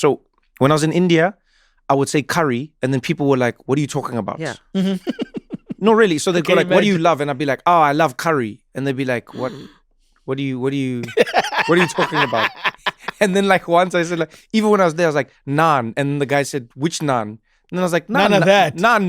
So when I was in India, I would say curry, and then people were like, "What are you talking about?" Yeah. No, really. So they'd go like, "What do you imagine. love?" And I'd be like, "Oh, I love curry." And they'd be like, "What? What are you talking about?" And then like once I said like, even when I was there, I was like, "Naan," and the guy said, "Which naan?" And then I was like, None of that. Naan."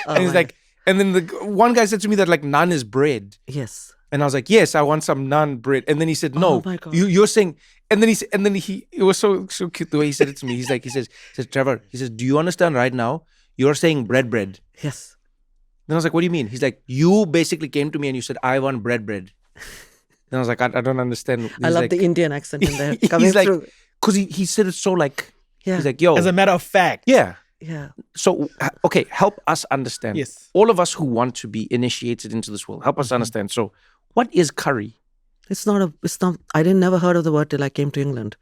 And he's my like, and then the one guy said to me that like naan is bread. Yes. And I was like, "Yes, I want some naan bread." And then he said, "No, my God. you're saying." And then it was so cute the way he said it to me. He says, "Trevor," he says, "Do you understand right now? You're saying bread." Yes. Then I was like, "What do you mean?" He's like, "You basically came to me and you said, I want bread." Then I was like, I don't understand. He's I love like, the Indian accent in there coming he's like, through. because he said it so like, Yeah. he's like, "Yo." As a matter of fact. Yeah. Yeah. So, okay, help us understand. Yes. All of us who want to be initiated into this world, help us understand. So, what is curry? It's not, I didn't never heard of the word till I came to England.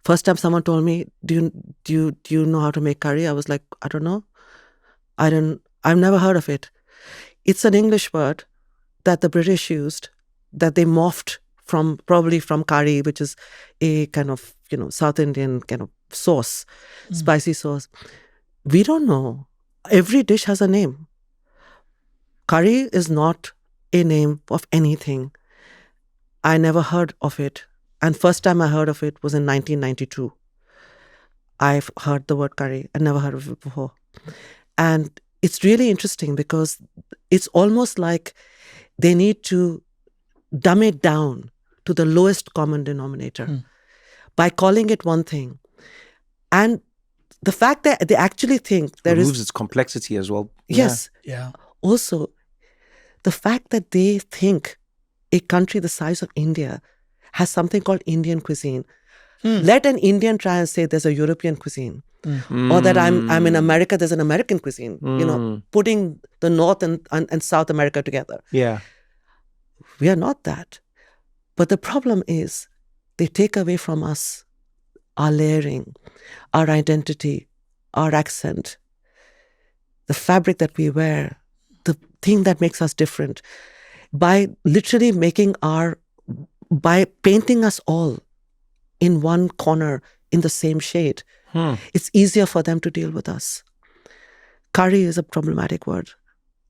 First time someone told me, do you know how to make curry? I was like, I don't know. I've never heard of it. It's an English word that the British used, that they morphed probably from curry, which is a kind of, South Indian kind of sauce, spicy sauce. We don't know. Every dish has a name. Curry is not a name of anything. I never heard of it. And first time I heard of it was in 1992. I've heard the word curry. I never heard of it before. And it's really interesting because it's almost like they need to dumb it down to the lowest common denominator by calling it one thing. And the fact that they actually think there Removes is... its complexity as well. Yes. Yeah. Also, the fact that they think a country the size of India has something called Indian cuisine. Let an Indian try and say there's a European cuisine. Or that I'm in America, there's an American cuisine. Putting the North and South America together. Yeah. We are not that. But the problem is they take away from us our layering, our identity, our accent, the fabric that we wear, the thing that makes us different. By literally by painting us all in one corner in the same shade, it's easier for them to deal with us. Curry is a problematic word.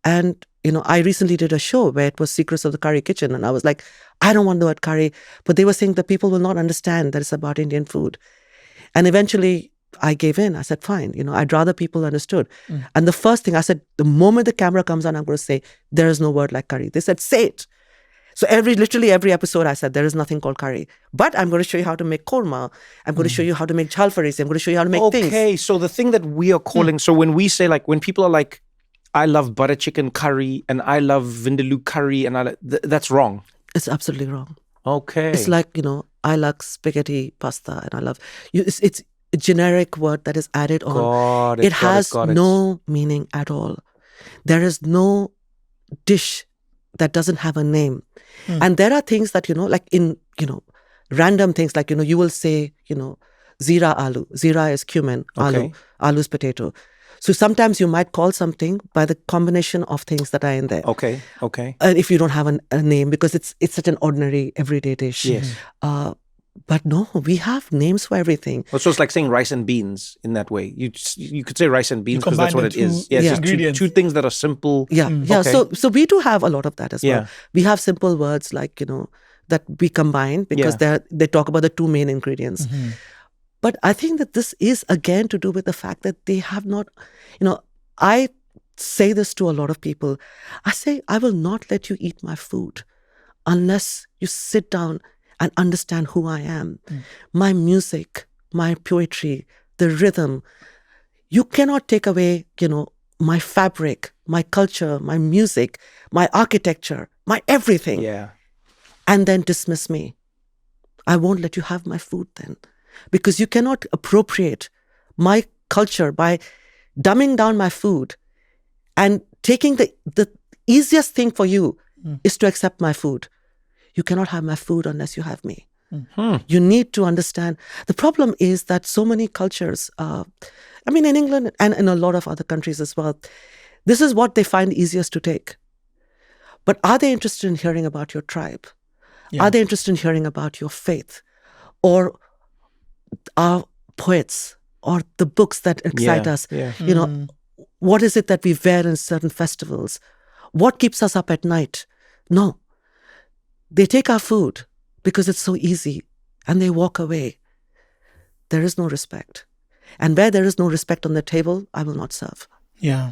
And, I recently did a show where it was Secrets of the Curry Kitchen. And I was like, I don't want the word curry. But they were saying that people will not understand that it's about Indian food. And eventually I gave in. I said, fine, I'd rather people understood. And the first thing I said, the moment the camera comes on, I'm going to say, there is no word like curry. They said, say it. So literally every episode I said, there is nothing called curry. But I'm going to show you how to make korma. I'm going to show you how to make jhalfarisi. I'm going to show you how to make things. Okay, so the thing that we are calling, so when we say like, when people are like, I love butter chicken curry and I love vindaloo curry and that's wrong. It's absolutely wrong. Okay. It's like, I like spaghetti pasta and I love... It's a generic word that is added on. It has no meaning at all. There is no dish that doesn't have a name. And there are things that, like in, random things like, you will say, zira aloo. Zira is cumin, aloo is potato. So sometimes you might call something by the combination of things that are in there. Okay. And if you don't have a name, because it's such an ordinary, everyday dish. Yes. But no, we have names for everything. Well, so it's like saying rice and beans in that way. You could say rice and beans because that's what it is. Yeah, it's just two things that are simple. Yeah. Okay. So we do have a lot of that as well. Yeah. We have simple words like, that we combine because they talk about the two main ingredients. But I think that this is again to do with the fact that they have not, I say this to a lot of people. I say, I will not let you eat my food unless you sit down and understand who I am. My music, my poetry, the rhythm. You cannot take away, my fabric, my culture, my music, my architecture, my everything. Yeah. And then dismiss me. I won't let you have my food then. Because you cannot appropriate my culture by dumbing down my food and taking the easiest thing for you is to accept my food. You cannot have my food unless you have me. You need to understand. The problem is that so many cultures, in England and in a lot of other countries as well, this is what they find easiest to take. But are they interested in hearing about your tribe? Yeah. Are they interested in hearing about your faith? Or our poets or the books that excite us. Yeah. You know, what is it that we wear in certain festivals? What keeps us up at night? No. They take our food because it's so easy and they walk away. There is no respect. And where there is no respect on the table, I will not serve. Yeah.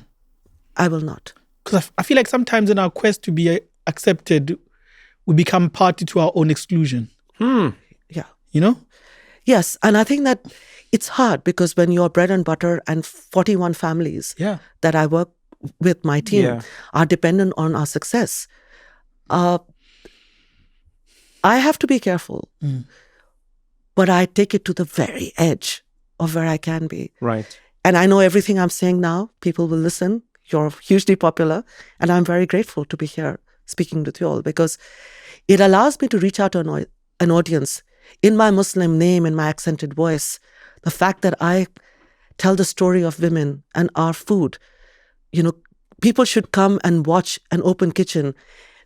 I will not. Because I feel like sometimes in our quest to be accepted, we become party to our own exclusion. Yeah. You know? Yes. And I think that it's hard because when your bread and butter and 41 families that I work with my team are dependent on our success, I have to be careful. But I take it to the very edge of where I can be. Right. And I know everything I'm saying now, people will listen. You're hugely popular. And I'm very grateful to be here speaking with you all because it allows me to reach out to an audience in my Muslim name, in my accented voice. The fact that I tell the story of women and our food, you know, people should come and watch an open kitchen.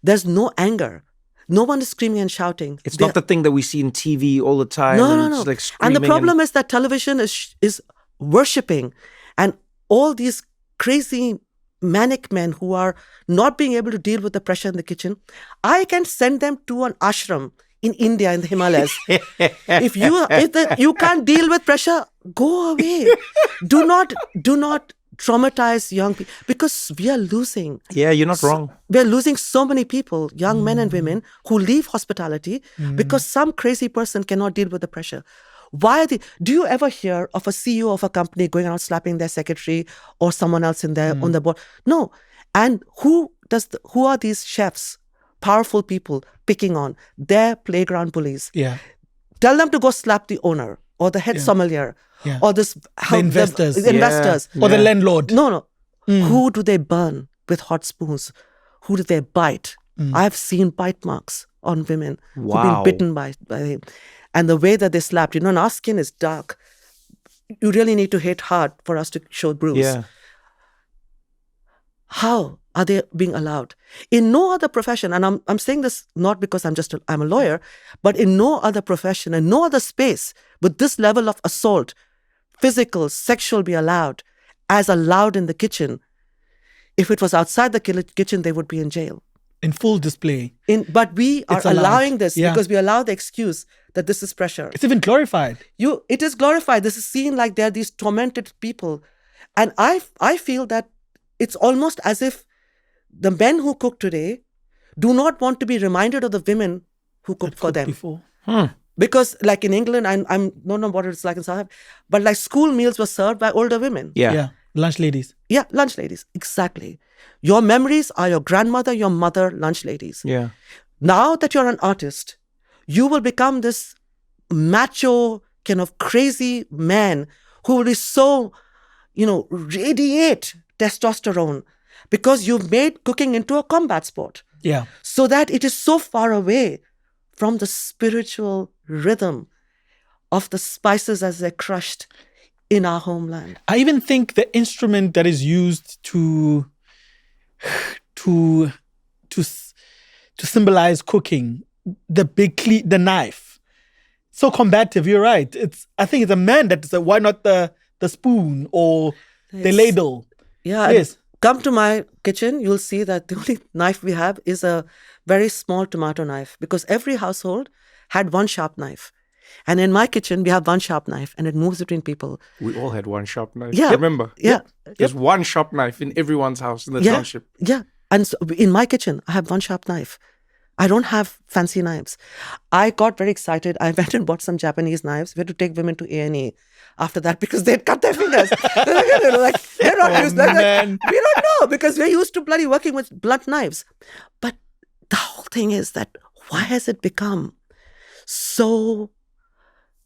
There's no anger. No one is screaming and shouting. It's not the thing that we see in TV all the time. No. It's like And the screaming problem is that television is worshipping, and all these crazy manic men who are not being able to deal with the pressure in the kitchen, I can send them to an ashram in India, in the Himalayas. If you can't deal with pressure, go away. Do not traumatize young people because we are losing. Yeah, you're not wrong. We're losing so many people, young men and women, who leave hospitality because some crazy person cannot deal with the pressure. Do you ever hear of a CEO of a company going around slapping their secretary or someone else in there on the board? No. And who are these chefs, powerful people picking on? Their playground bullies. Yeah. Tell them to go slap the owner or the head sommelier or the investors. Or the landlord. No. Who do they burn with hot spoons? Who do they bite? I've seen bite marks on women who've been bitten by him. And the way that they slapped, and our skin is dark. You really need to hit hard for us to show bruise. Yeah. How are they being allowed? In no other profession, and I'm saying this not because I'm a lawyer, but in no other profession and no other space would this level of assault, physical, sexual, be allowed in the kitchen. If it was outside the kitchen, they would be in jail. In full display. But we are allowing this because we allow the excuse that this is pressure. It's even glorified. It is glorified. This is seen like they're these tormented people. And I feel that it's almost as if the men who cook today do not want to be reminded of the women who cooked for them. Before. Because like in England, I don't know what it's like in South Africa, but like school meals were served by older women. Yeah. Lunch ladies. Yeah, lunch ladies. Exactly. Your memories are your grandmother, your mother, lunch ladies. Yeah. Now that you're an artist, you will become this macho, kind of crazy man who will be so, radiate testosterone because you've made cooking into a combat sport. Yeah. So that it is so far away from the spiritual rhythm of the spices as they're crushed in our homeland. I even think the instrument that is used to symbolize cooking, the knife, so combative. You're right. I think it's a man that said, why not the spoon or the ladle? Yeah. Yes. Come to my kitchen, you'll see that the only knife we have is a very small tomato knife because every household had one sharp knife. And in my kitchen, we have one sharp knife and it moves between people. We all had one sharp knife. Yeah. Remember? Yeah. There's one sharp knife in everyone's house in the township. Yeah. And so in my kitchen, I have one sharp knife. I don't have fancy knives. I got very excited. I went and bought some Japanese knives. We had to take women to A&E after that because they'd cut their fingers. They're not used. We don't know because we're used to bloody working with blunt knives. But the whole thing is that why has it become so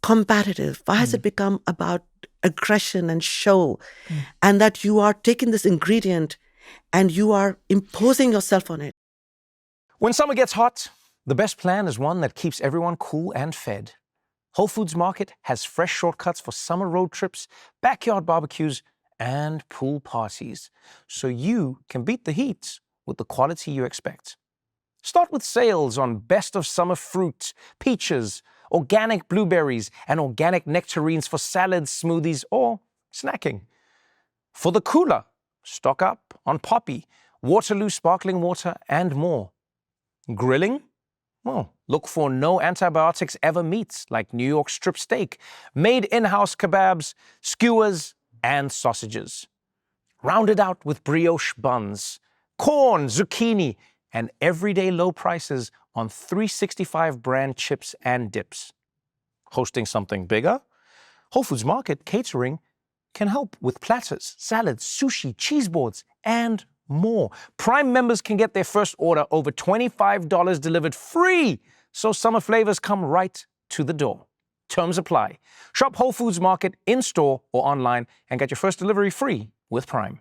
combative? Why has it become about aggression and show? And that you are taking this ingredient and you are imposing yourself on it. When summer gets hot, the best plan is one that keeps everyone cool and fed. Whole Foods Market has fresh shortcuts for summer road trips, backyard barbecues, and pool parties, so you can beat the heat with the quality you expect. Start with sales on best of summer fruit, peaches, organic blueberries, and organic nectarines for salads, smoothies, or snacking. For the cooler, stock up on poppy, Waterloo sparkling water, and more. Grilling? Well, look for no antibiotics ever meats like New York strip steak, made in-house kebabs, skewers, and sausages. Round it out with brioche buns, corn, zucchini, and everyday low prices on 365 brand chips and dips. Hosting something bigger? Whole Foods Market Catering can help with platters, salads, sushi, cheese boards, and more. Prime members can get their first order over $25 delivered free, so summer flavors come right to the door. Terms apply. Shop Whole Foods Market in-store or online and get your first delivery free with Prime.